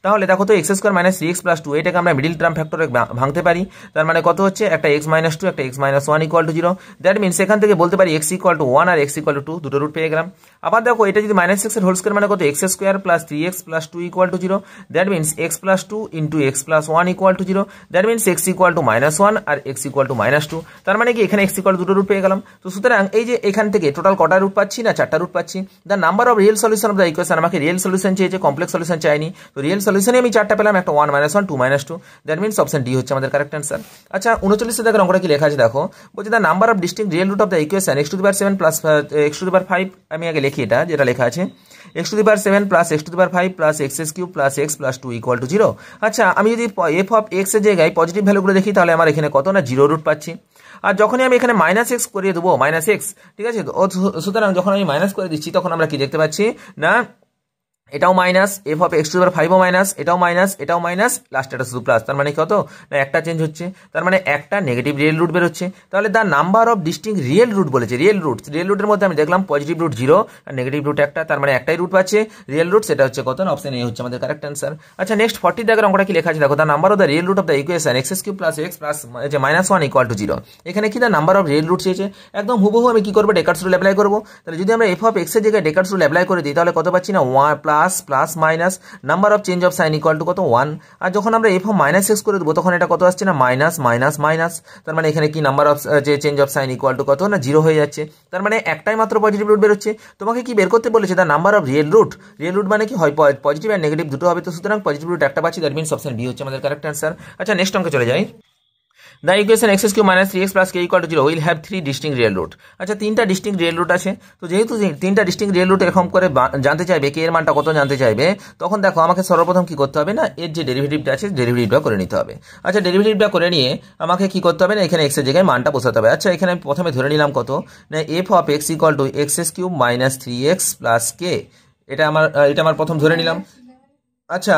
তাহলে দেখো তো x² মাইনাস 3x প্লাস 2 এটাকে আমরা মিডিল টার্ম ফ্যাক্টরে ভাঙতে পারি, তার মানে কত হচ্ছে একটা x মাইনাস 2 একটা x minus 1 equal to 0, that means এখান থেকে বলতে পারি x ইকুয়াল টু 1 আর x ইকুয়াল টু 2 দুটো রুট পেয়ে গেলাম। আবার দেখো এটা যদি মাইনাস 6 এর হোল স্কোয়ার মানে কত x² plus 3x plus 2 equal to 0, that means x plus 2 into x plus 1 equal to 0, that means x equal to minus 1 আর x ইকুয়াল টু মাইনাস 2, তার মানে কি এখানে x ইকুয়াল টু দুটো root পেয়ে গেলাম। তো সুতরাং এই যে এখান থেকে টোটাল কটা রুট পাচ্ছি না 4টা রুট পাচ্ছি। The number of real solution of the equation, আমাকে রিয়েল সলিউশন চেয়েছে, কমপ্লেক্স সলিউশন চাইনি, তো রিয়েল সলিউশনে আমি 4টা পেলাম, একটা 1 minus 1 2 minus 2, that means option D হচ্ছে আমাদের কারেক্ট অ্যান্সার। আচ্ছা 39 দাগের অঙ্কটা কি লেখা আছে দেখো, বলছে the number of distinct real root of the equation x⁴ plus x⁵, আমি আগে লিখি এটা যেটা লেখা আছে x⁵ plus x⁵ plus x³ plus x plus 2 equal to 0। আচ্ছা আমি যদি f অফ x এর জায়গায় পজিটিভ ভ্যালুগুলো দেখি তাহলে আমার এখানে কত না 0 রুট পাচ্ছি, আর যখনই আমি এখানে মাইনাস x করিয়ে দেবো মাইনাস x, ঠিক আছে, সুতরাং যখন আমি মাইনাস করে দিচ্ছি তখন আমরা কি দেখতে পাচ্ছি না এটাও মাইনাস, f অফ x⁵ ও মাইনাস, এটাও মাইনাস এটাও মাইনাস, লাস্ট এটা শুধু প্লাস, তার মানে কত না একটা চেঞ্জ হচ্ছে, তার মানে একটা নেগেটিভ রিয়েল রুট বেরোচ্ছে। তাহলে the number of distinct real root বলেছে, রিয়েল রুটের মধ্যে আমি দেখলাম পজিটিভ রুট 0 আর নেগেটিভ রুট একটা, তার মানে একটাই রুট পাচ্ছে রিয়েল রুট, সেটা হচ্ছে কত না অপশন এ হচ্ছে আমাদের কারেক্ট অ্যান্সার। আচ্ছা নেক্সট 40 দাগের অঙ্কটা কি লেখা আছে দেখো, the number of the real root of the equation x³ plus x plus minus 1 equal to 0। এখানে কি the number of real root চেয়েছে, একদম হুবহু আমি কি করবো ডেকার্টস রুল অ্যাপ্লাই করবো, তাহলে যদি আমরা f অফ x এর জায়গায় ডেকার্টস রুল অ্যাপ্লাই করে দিই তাহলে কত পাচ্ছি না plus plus minus number of change of sign equal to কত 1। আর যখন আমরা এফ অফ মাইনাস এক্স করে দেবো তখন এটা কত আসছে না মাইনাস মাইনাস মাইনাস, তার মানে এখানে কি নাম্বার অফ যে change of sign equal to কত না 0 হয়ে যাচ্ছে। তার মানে একটাই মাত্র পজিটিভ রুট বেরোচ্ছে। তোমাকে কি বের করতে বলেছে the number of real root. Real root মানে কি হয় পজিটিভ আর নেগেটিভ দুটো হবে, তো সুতরাং পজিটিভ রুট একটা পাচ্ছি, দ্যাট মিনস অপশন বি হচ্ছে আমাদের কারেক্ট অ্যান্সার। আচ্ছা নেক্সট অঙ্কে চলে যাই। The equation x cube minus 3x plus k equal to 0 will have 3 distinct real root। আচ্ছা তিনটা ডিস্টিংক্ট রিয়েল রুট আছে, তো যেহেতু তিনটা ডিস্টিংক্ট রিয়েল রুট এরকম করে জানতে চাইবে কে এর মানটা কত জানতে চাইবে, তখন দেখো আমাকে সর্বপ্রথম কি করতে হবে না এর যে ডেরিভেটিভটা আছে ডেরিভেটিভটা করে নিতে হবে। আচ্ছা ডেরিভেটিভটা করে নিয়ে আমাকে কি করতে হবে না এখানে x এর জায়গায় মানটা বসাতে হবে। আচ্ছা এখানে আমি প্রথমে ধরে নিলাম কত না f of x equal to x cube minus 3x plus k, এটা আমার প্রথম ধরে নিলাম। আচ্ছা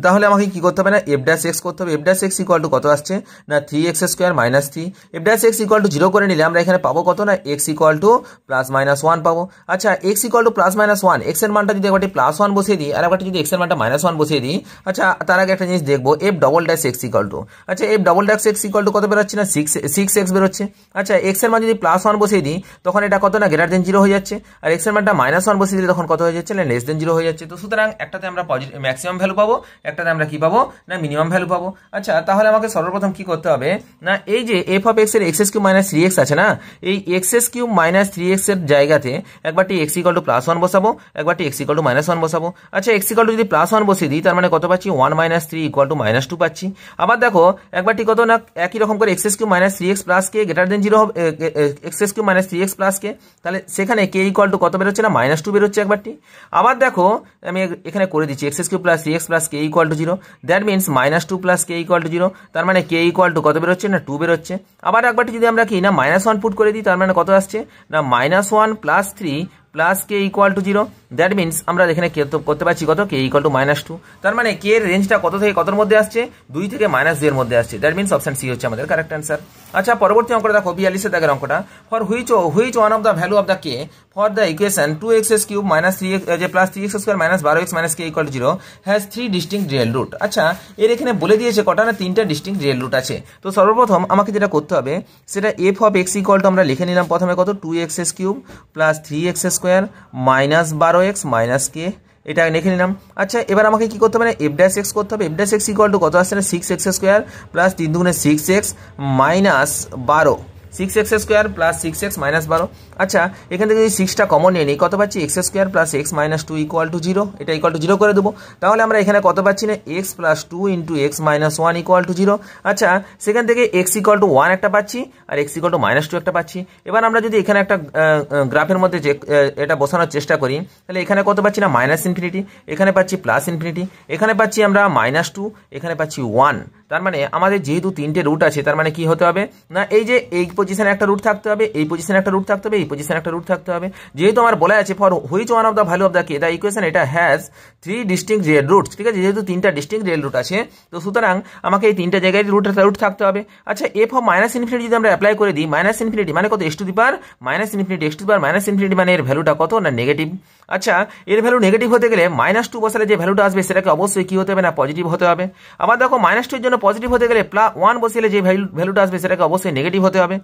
তাহলে আমাকে কি করতে হবে না এফ ড্যাশ এক্স করতে হবে। F dash X equal to কত আসছে না 3x square minus 3। F dash X equal to 0 করে নিলে আমরা এখানে পাবো কত না x equal two plus minus 1 পাবো। আচ্ছা x equal two plus minus 1, x এর মানটা যদি একবারটি প্লাস 1 বসিয়ে দিই আর একবারটি যদি এক্স এর মানটা মাইনাস 1 বসিয়ে দিই। আচ্ছা তার আগে একটা জিনিস দেখবো F double dash X equal to, আচ্ছা F double dash X equal to কত বেরোচ্ছে না 6x বেরোচ্ছে। আচ্ছা এক্স এর মান যদি প্লাস 1 বসিয়ে দিই তখন এটা কত না গ্রেটার দেন 0 হয়ে যাচ্ছে, আর এক্স এর মানটা মাইনাস 1 বসিয়ে দিলে তখন কত হয়ে যাচ্ছে না লেস দেন 0 হয়ে যাচ্ছে। তো সুতরাং একটাতে আমরা ম্যাক্সিমাম ভ্যালু পাবো, একটাতে আমরা কি পাবো না মিনিমাম ভ্যালু পাবো। আচ্ছা তাহলে আমাকে সর্বপ্রথম কি করতে হবে না এই যে এফ অফ এক্স এর এক্স কিউব মাইনাস 3x আছে না, এই এক্স কিউব মাইনাস 3x এর জায়গাতে একবারটি এক্স ইকুয়াল টু প্লাস 1 বসাবো, একবারটি এক্স ইকুয়াল টু মাইনাস 1 বসাবো। আচ্ছা এক্স ইকুয়াল টু যদি প্লাস 1 বসিয়ে দিই তার মানে কত পাচ্ছি 1 মাইনাস 3 ইকুয়াল টু মাইনাস 2 পাচ্ছি। আবার দেখো একবারটি কত না একই রকম করে X cube minus 3x plus K greater than 0 হবে, X cube minus 3x plus K, তাহলে সেখানে কে ইকুয়াল টু কত বেরোচ্ছে না মাইনাস 2 বেরোচ্ছে একবারটি। আবার দেখো আমি এখানে করে দিচ্ছি x cube plus 3x plus K equal to 0, that means minus 2 plus K equal to 0, তার মানে কে ইকুয়াল টু কত বেরোচ্ছে না 2 বেরোচ্ছে। আবার একবারটি যদি আমরা কি না মাইনাস 1 পুট করে দিই তার মানে কত আসছে না minus 1 plus 3 plus K equal to 0, that means আমরা এখানে করতে পারছি কত কে ইকুয়াল টু মাইনাস 2। তার মানে কে এর রেঞ্জটা কত থেকে কতর মধ্যে আসছে 2 থেকে মাইনাস 2 এর মধ্যে আসছে, দ্যাট মিনস অপশন সি হচ্ছে আমাদের কারেক্ট অ্যান্সার। আচ্ছা পরবর্তী অঙ্কটা দেখো 42 দাগের অঙ্কটা, for which one of the value of the k for the equation 2x cube minus 3x plus 3x square minus 12x minus k equal to 0 has 3 distinct real root. আচ্ছা এর এখানে বলে দিয়েছে কটা না 3টা ডিস্টিংক্ট রিয়েল রুট আছে। তো সর্বপ্রথম আমাকে যেটা করতে হবে সেটা F of X equal to আমরা লিখে নিলাম প্রথমে কত 2x cube plus 3x square minus 12x minus K, এটা লিখে নিলাম। আচ্ছা এবার আমাকে কি করতে হবে না এফ ড্যাশ এক্স করতে হবে। F dash X equal to কত আসছে না 6x স্কোয়ার প্লাস 3 দুগুণে 6x minus 12, 6x square plus 6x minus 12। আচ্ছা এখান থেকে যদি 6টা কমন নিয়ে নিই কত পাচ্ছি x square plus x minus 2 equal to 0, এটা ইকুয়াল টু 0 করে দেবো। তাহলে আমরা এখানে কত পাচ্ছি না x plus 2 into x minus 1 equal to 0। আচ্ছা সেখান থেকে এক্স ইকুয়াল টু 1 একটা পাচ্ছি আর এক্স ইকুয়াল টু মাইনাস 2 একটা পাচ্ছি। এবার আমরা যদি এখানে একটা গ্রাফের মধ্যে যে এটা বসানোর চেষ্টা করি তাহলে এখানে কত পাচ্ছি না মাইনাস ইনফিনিটি, এখানে পাচ্ছি প্লাস ইনফিনিটি, এখানে পাচ্ছি আমরা মাইনাস 2, এখানে পাচ্ছি 1। তার মানে আমাদের যেহেতু 3টে রুট আছে তার মানে কি হতে হবে না এই যে এই পজিশনে একটা রুট থাকতে হবে, এই পজিশনে একটা রুট থাকতে হবে, এই পজিশনে একটা রুট থাকতে হবে। যেহেতু আমার বলা আছে for which one of the value of the K the equation এটা হ্যাজ 3 ডিস্টিংক্ট রিয়েল রুটস, ঠিক আছে, যেহেতু 3টা ডিস্টিংক্ট রিয়েল রুট আছে তো সুতরাং আমাকে এই 3টা জায়গায় রুট থাকতে হবে। আচ্ছা এফ অফ মাইনাস ইনফিনিটি যদি আমরা অ্যাপ্লাই করে দিই, মাইনাস ইনফিনিটি মানে কত x to the power minus infinity, x to the power minus infinity মানে এর ভ্যালুটা কত না নেগেটিভ। আচ্ছা এর ভ্যালু নেগেটিভ হতে গেলে মাইনাস 2 বসালে যে ভ্যালুটা আসবে সেটাকে অবশ্যই কি হতে হবে না পজিটিভ হতে হবে। আবার দেখো মাইনাস 2 এর জন্য পজিটিভ হতে গেলে 1 বসালে যে ভ্যালুটা আসবে সেটাকে অবশ্যই নেগেটিভ হতে হবে।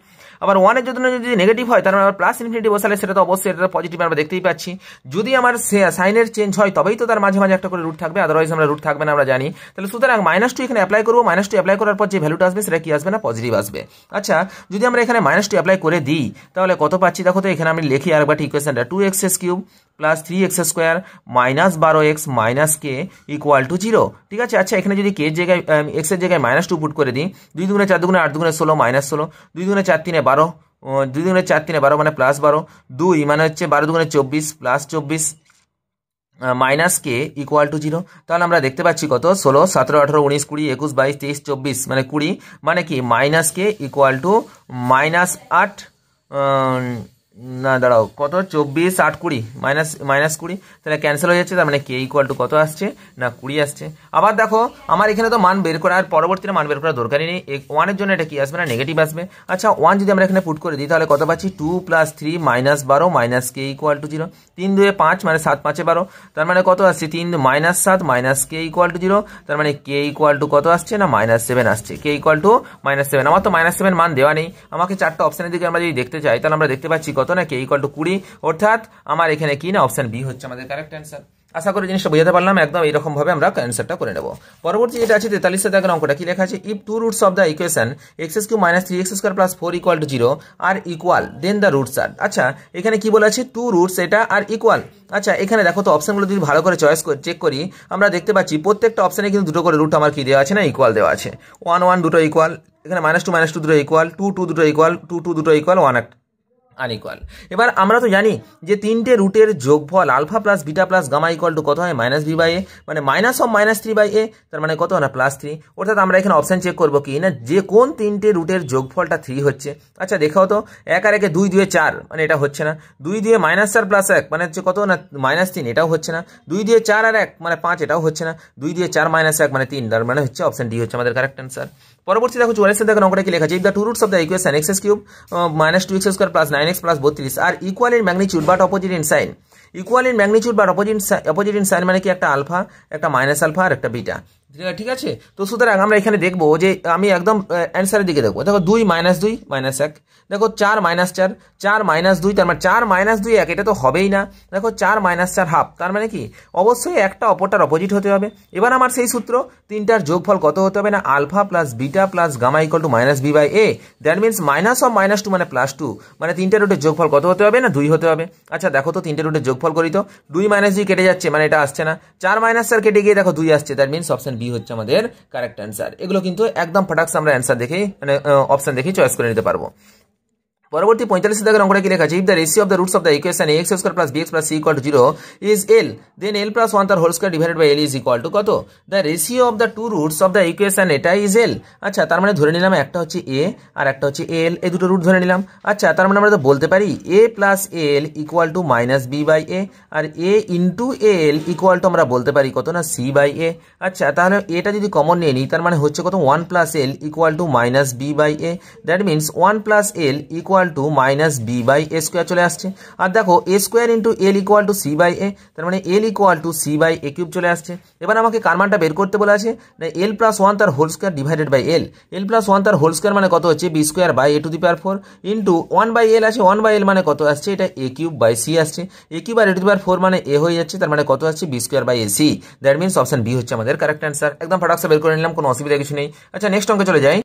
আবার 1 এর জন্য যদি নেগেটিভ হয় তার মানে আবার প্লাস ইনফিনিটি বসালে সেটা তো অবশ্যই এটা পজিটিভ আমরা দেখতেই পাচ্ছি। যদি আমার সাইনের চেঞ্জ হয় তবেই তো তার মাঝে মাঝে একটা করে রুট থাকবে, আদারওয়াইজ আমরা রুট থাকবে না আমরা জানি। তাহলে সুতরাং মাইনাস 2 এখানে অ্যাপ্লাই করবো, মাইনাস 2 অ্যাপ্লাই করার পর যে ভ্যালুটা আসবে সেটা কি আসবে না পজিটিভ আসবে। আচ্ছা যদি আমরা এখানে মাইনাস 2 অ্যাপ্লাই করে দিই তাহলে কত পাচ্ছি দেখো তো, এখানে আমি লিখি আরেকবার ইকুয়েশনটা 2x cube plus 3x square minus 12x minus k equal to 0, ঠিক আছে। আচ্ছা এখানে যদি কে জায়গায় এক্স এর জায়গায় মাইনাস 2 পুট করে দিই, 2 দুগুণে 4 দুগুণে 8 দুগুণে 16 মাইনাস 16, 2 দুগুণে 4 3 12, 2 দুগুণে 4 3 12 মানে প্লাস 12, 2 মানে হচ্ছে 12 দুগুণে 24 plus 24 minus k equal to 0। তাহলে আমরা দেখতে পাচ্ছি কত 16 17 18 19 20 21 22 23 24 মানে 20 মানে কি minus k equal to minus 8 না দাঁড়াও কত 24 8 20 মাইনাস 20, তাহলে ক্যান্সেল হয়ে যাচ্ছে। তার মানে কে ইকুয়াল টু কত আসছে না 20 আসছে। আবার দেখো আমার এখানে তো মান বের করা আর পরবর্তীতে মান বের করার দরকারই নেই, 1 এর জন্য এটা কি আসবে না নেগেটিভ আসবে। আচ্ছা 1 যদি আমরা এখানে পুট করে দিই তাহলে কত পাচ্ছি 2 plus 3 minus 12 minus k equal to 0, 3 2 5 মানে 7 5 12, তার মানে কত আসছে 3 minus 7 minus k equal to 0, তার মানে কে ইকুয়াল টু কত আসছে না মাইনাস 7 আসছে, কে ইকুয়াল টু মাইনাস 7। আমার তো মাইনাস 7 মান দেওয়া নেই, আমাকে 4টা অপশনের দিকে আমরা যদি দেখতে চাই তাহলে আমরা দেখতে পাচ্ছি কত না কে ইকুয়াল টু 20, অর্থাৎ আমার এখানে কি না অপশন বি হচ্ছে আমাদের কারেক্ট অ্যান্সার। আশা করি জিনিসটা বোঝাতে পারলাম, একদম এইরকম ভাবে আমরা অ্যান্সারটা করে নেব। পরবর্তী যেটা আছে 43 দাগের অঙ্কটা কি লেখা আছে, if two roots of the equation x³ - 3x² + 4 = 0 are equal then the roots are. আচ্ছা এখানে কি বলা আছে, টু রুটস এটা আর ইকুয়াল। আচ্ছা এখানে দেখো তো অপশনগুলো যদি ভালো করে চয়েস করে চেক করি, আমরা দেখতে পাচ্ছি প্রত্যেকটা অপশনে কিন্তু দুটো করে রুট আমার কি দেওয়া আছে না ইকুয়াল দেওয়া আছে। 1 1 দুটো ইকুয়াল, এখানে -2 দুটো ইকুয়াল, 2 2 দুটো ইকুয়াল, 2 2 দুটো ইকুয়াল, 1 আনইকুয়াল। এবার আমরা তো জানি যে তিনটে রুটের যোগফল alpha plus beta plus gamma equal to কত হয়, -b/a, মানে -3/a, তার মানে কত না +3। অর্থাৎ আমরা এখানে অপশন চেক করবো কি না যে কোন তিনটে রুটের যোগফলটা 3 হচ্ছে। আচ্ছা দেখাও তো, 1 আর 1 2 2 4, মানে এটা হচ্ছে না। 2 2 -4 + 1 মানে হচ্ছে কত না -3, এটাও হচ্ছে না। 2 2 4 আর 1 মানে 5, এটাও হচ্ছে না। 2 2 4 - 1 মানে 3, তার মানে হচ্ছে অপশন ডি হচ্ছে আমাদের কারেক্ট অ্যান্সার। পরবর্তী দেখো 44 দেখো অঙ্কটা কি লেখা আছে, if the two roots of the equation x³ - 2x² + 9x + 32 আর equal in magnitude but opposite in sign. Equal in magnitude but opposite in sign মানে কি, একটা আলফা, একটা -আলফা আর একটা বিটা। ঠিক আছে, তো সুতরাং আমরা এখানে দেখবো যে আমি একদম অ্যান্সারের দিকে দেখবো। দেখো 2 - 2 -1, দেখো 4 - 4, 4 - 2, তার মানে 4 - 2 1, এটা তো হবেই না। দেখো 4 - 4 হাফ, তার মানে কি অবশ্যই একটা অপরটার অপোজিট হতে হবে। এবার আমার সেই সূত্র, তিনটার যোগফল কত হতে হবে না alpha plus beta plus gamma equal to -b/a, that means -2 মানে +2, মানে তিনটে রুটের যোগফল কত হতে হবে না 2 হতে হবে। আচ্ছা দেখো তো তিনটে রুটের যোগফল করি তো, 2 - 2 কেটে যাচ্ছে, মানে এটা আসছে না। 4 - 4 কেটে গিয়ে দেখো 2 আসছে, দ্যাট মিনস অপশন বি হচ্ছে আমাদের কারেক্ট অ্যান্সার। এগুলো কিন্তু একদম ফটাক্স আমরা অ্যান্সার দেখেই মানে অপশন দেখেই চয়েস করে নিতে পারবো। পরবর্তী 45 দাগের অঙ্কটা কি লেখা আছে, if the ratio of the roots of the equation ax² + bx + c = 0 is l, then l + 1 তার whole square divided by l is equal to কত, the ratio of the two roots of the equation এটা is l। আচ্ছা তার মানে ধরে নিলাম একটা হচ্ছে a আর একটা হচ্ছে al, এই দুটো রুট ধরে নিলাম। আচ্ছা তার মানে আমরা তো বলতে পারি a + al equal to -b/a, আর a into al equal to আমরা বলতে পারি কত না c/a। আচ্ছা তাহলে এটা যদি কমন নিয়ে নিই, তার মানে হচ্ছে কত 1 + l equal to -b/a, that means 1 + l equal to -b/a² চলে আসছে। আর দেখো a² into l equal to c/a, তার মানে l ইকুয়াল টু c/a³ চলে আসছে। এবার আমাকে কার মানটা বের করতে বলা আছে, l + 1 তার whole square divided by l, l + 1 তার হোল স্কয়ার মানে কত হচ্ছে b²/a⁴ ইন্টু 1/l আছে, 1/l মানে কত আসছে, এটা a³ c আসছে, a³ আর a⁴ মানে a হয়ে যাচ্ছে, তার মানে কত আসছে b²/ac, that means option B হচ্ছে আমাদের কারেক্ট অ্যান্সার। একদম ফটাকসা বের করে নিলাম, কোনো অসুবিধা কিছু নেই। আচ্ছা নেক্সট অঙ্কে চলে যাই।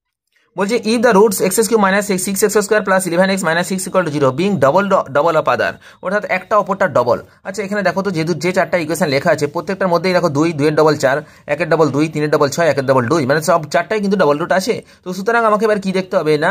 বলছে if the roots x³ - 6x² + 11x - 6 = 0 being double of other, অর্থাৎ একটা অপরটা ডবল। আচ্ছা এখানে দেখো তো যেহেতু যে চারটা ইকুয়েশন লেখা আছে প্রত্যেকটার মধ্যেই দেখো 2 2 এর ডবল 4, 1 এর ডবল 2, 3 এর ডবল 6, 1 এর ডবল 2, মানে সব চারটাই কিন্তু ডবল রুট আসে। তো সুতরাং আমাকে এবার কি দেখতে হবে না,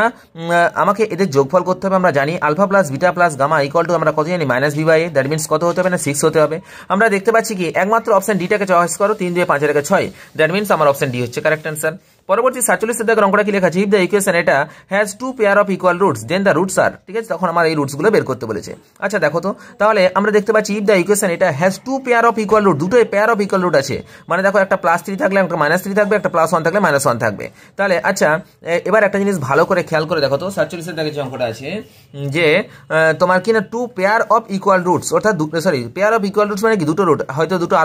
আমাকে এদের যোগফল করতে হবে। আমরা জানি alpha plus beta plus gamma equal to আমরা কত জানি -b/a, দ্যাট মিনস কত হতে হবে না 6 হতে হবে। আমরা দেখতে পাচ্ছি কি একমাত্র অপশন ডিটাকে চয়েস করো, 3 2 5 এর 6, দ্যাট মিনস আমার অপশন ডি হচ্ছে কারেক্ট অ্যান্সার। পরবর্তী 47 দাগের অঙ্কটা কি লেখা আছে, ইফ দ্য ইকুয়েশন এটা has 2 pair of equal roots then the roots are. ঠিক আছে, তখন আমার এই রুটস গুলো বের করতে বলেছে। আচ্ছা দেখো তো, তাহলে আমরা দেখতে পাচ্ছি ইফ দ্য ইকুয়েশন এটা has 2 pair of equal root, দুটো পেয়ার অফ ইকুয়াল রুট আছে, মানে দেখো একটা +3 থাকলে একটা -3 থাকবে, একটা +1 থাকলে -1 থাকবে। তাহলে আচ্ছা এবার একটা জিনিস ভালো করে খেয়াল করে দেখো তো, 47 দাগের যে অঙ্কটা আছে যে তোমার কি না 2 পেয়ার অফ ইকুয়াল রুটস, অর্থাৎ পেয়ার অফ ইকুয়াল রুটস মানে কি দুটো রুট, হয়তো দুটো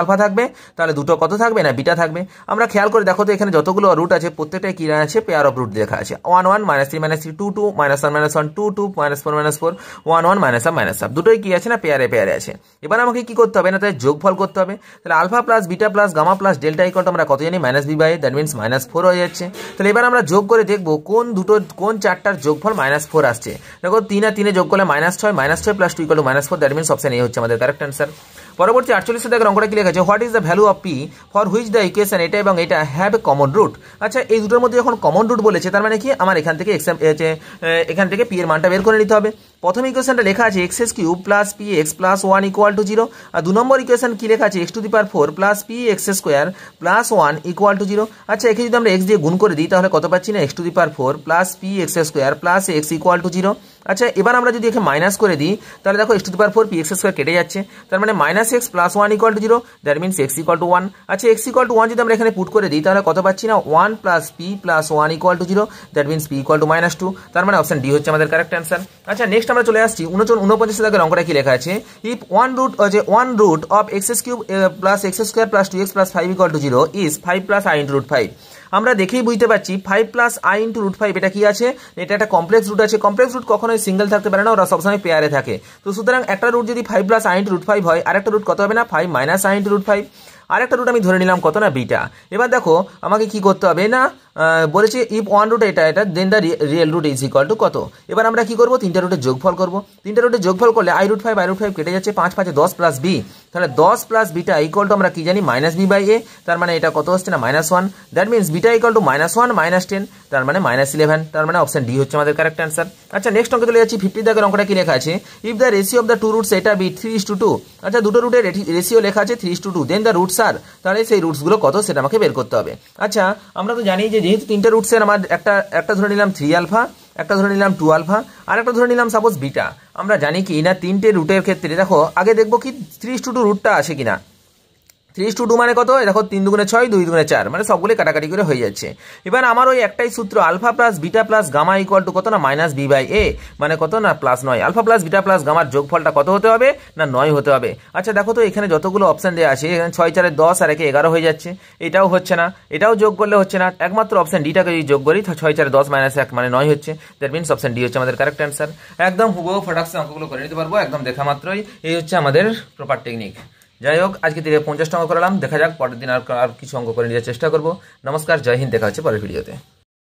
আলফা থাকবে, তাহলে দুটো কত থাকবে না বিটা থাকবে। আমরা খেয়াল করে দেখো তো এখানে যতগুলো রুট আছে প্রত্যেকটাই কি আছে পেয়ার অফ রুট লেখা আছে, 1 1 -3 -3 2 2 -1 -1 2 2 -4 -4 1 1 -1 দুটোই কি আছে না পেয়ারে আছে। এবার আমাকে কি করতে হবে না তাই যোগফল করতে হবে। তাহলে alpha plus beta plus gamma plus delta equal to আমরা কত জানি -b/a, দ্যাট মিনস -4 হয়ে যাচ্ছে। তাহলে এবার আমরা যোগ করে দেখবো কোন চারটার যোগফল -4 আসছে। দেখো 3 আর 3 যোগ করলে -6 -6 + 2 = -4, দ্যাট মিনস অপশন এ হচ্ছে আমাদের কারেক্ট অ্যান্সার। পরবর্তী 48 দাগের অঙ্কটা কি লেখা আছে, what is the value of P for which the equation এটা এবং এটা হ্যাভ এ কমন রুট। আচ্ছা এই দুটোর মধ্যে যখন কমন রুট বলেছে তার মানে কি আমার এখান থেকে পি এর মানটা বের করে নিতে হবে। প্রথম ইকুয়েশনটা লেখা আছে x³ + px + 1 = 0, আর 2 নম্বর ইকুয়েশন কি লেখা আছে x⁴ + px² + 1 = 0। আচ্ছা একে যদি আমরা x দিয়ে গুণ করে দিই তাহলে কত পাচ্ছি না x⁴ + px² + x = 0। আচ্ছা এবার আমরা যদি এখানে মাইনাস করে দিই তাহলে দেখো x⁴ px² কেটে যাচ্ছে, তার মানে -x + 1 = 0, দ্যাট মিনস x = 1। আচ্ছা x = 1 যদি আমরা এখানে পুট করে দিই তাহলে কত পাচ্ছি না 1 + p + 1 = 0, দ্যাট মিনস p = -2, তার মানে অপশন ডি হচ্ছে আমাদের কারেক্ট অ্যান্সার। আচ্ছা নেক্সট আমরা চলে আসছি 49 দাগের অঙ্কটা কি লেখা আছে, if one root of x³ + x² + 2x + 5 = 0 is 5 + i × √5। আমরা দেখেই বুঝতে পারছি 5 প্লাস আই ইন্টু রুট 5 এটা কি আছে, এটা একটা কমপ্লেক্স রুট আছে। কমপ্লেক্স রুট কখনোই সিঙ্গেল থাকতে পারে না, ওরা সবসময় পেয়ারে থাকে। তো সুতরাং একটা রুট যদি 5 প্লাস আই ইন্টু রুট 5 হয়, আর একটা রুট কত হবে না 5 মাইনাস আই ইন্টু রুট 5, আরেকটা রুট আমি ধরে নিলাম কত না বিটা। এবার দেখো আমাকে কি করতে হবে না, বলেছে ইফ ওয়ান রুট এটা then the real root is equal to কত। এবার আমরা কি করবো, তিনটা রুটের যোগফল করবো। তিনটা রুটের যোগফল করলে আই রুট 5 কেটে যাচ্ছে, 5 5 10 প্লাস বি, তাহলে 10 প্লাস বিটা ইকুয়াল টু আমরা কি জানি মাইনাস বি বাই এ, তার মানে এটা কত হচ্ছে না -1। That means beta equal to -1 -10, তার মানে -11, তার মানে অপশন ডি হচ্ছে আমাদের কারেক্ট অ্যান্সার। আচ্ছা নেক্সট অঙ্কে চলে যাচ্ছি। 50 দাগের অঙ্কটা কি লেখা আছে, if the ratio of the two roots এটা বি 3:2। আচ্ছা দুটো রুটের রেশিও লেখা আছে 3:2, দেন দ্য রুটস আর, তাহলে সেই রুটসগুলো কত সেটা আমাকে বের করতে হবে। আচ্ছা আমরা তো জানি যে যেহেতু তিনটা রুটসের আমার একটা ধরে নিলাম 3 আলফা, একটা ধরে নিলাম 2 আলফা, আর একটা ধরে নিলাম সাপোজ বিটা। আমরা জানি কি না তিনটে রুটের ক্ষেত্রে দেখো আগে দেখবো কি 3:2 রুটটা আসে কিনা। 3:2 মানে কত, দেখো 3 দুগুণে 6 2 দুগুণে 4, মানে সবগুলো কাটাকাটি করে হয়ে যাচ্ছে। এবার আমার ওই একটাই সূত্র alpha plus beta plus gamma equal to কত না মাইনাস বি বাই এ, মানে কত না +9। আলফা প্লাস বিটা প্লাস গামার যোগফলটা কত হতে হবে না 9 হতে হবে। আচ্ছা দেখো তো এখানে যতগুলো অপশন দেওয়া আছে, এখানে 6 4 10 আর 1 11 হয়ে যাচ্ছে, এটাও হচ্ছে না, এটাও যোগ করলে হচ্ছে না, একমাত্র অপশন ডিটাকে যদি যোগ করি 6 4 10 -1 মানে 9 হচ্ছে। দ্যাট মিনস অপশন ডি হচ্ছে আমাদের কারেক্ট অ্যান্সার। একদম হুবহু ফটাকসে অঙ্কগুলো করে নিতে পারবো একদম দেখা মাত্রই, এই হচ্ছে আমাদের প্রপার টেকনিক। যাই হোক আজকে 50টা অঙ্ক করলাম, দেখা যাক পরের দিন আর কিছু অঙ্ক করে নিতে চেষ্টা করবো। নমস্কার, জয় হিন্দ, দেখা হচ্ছে পরের ভিডিওতে।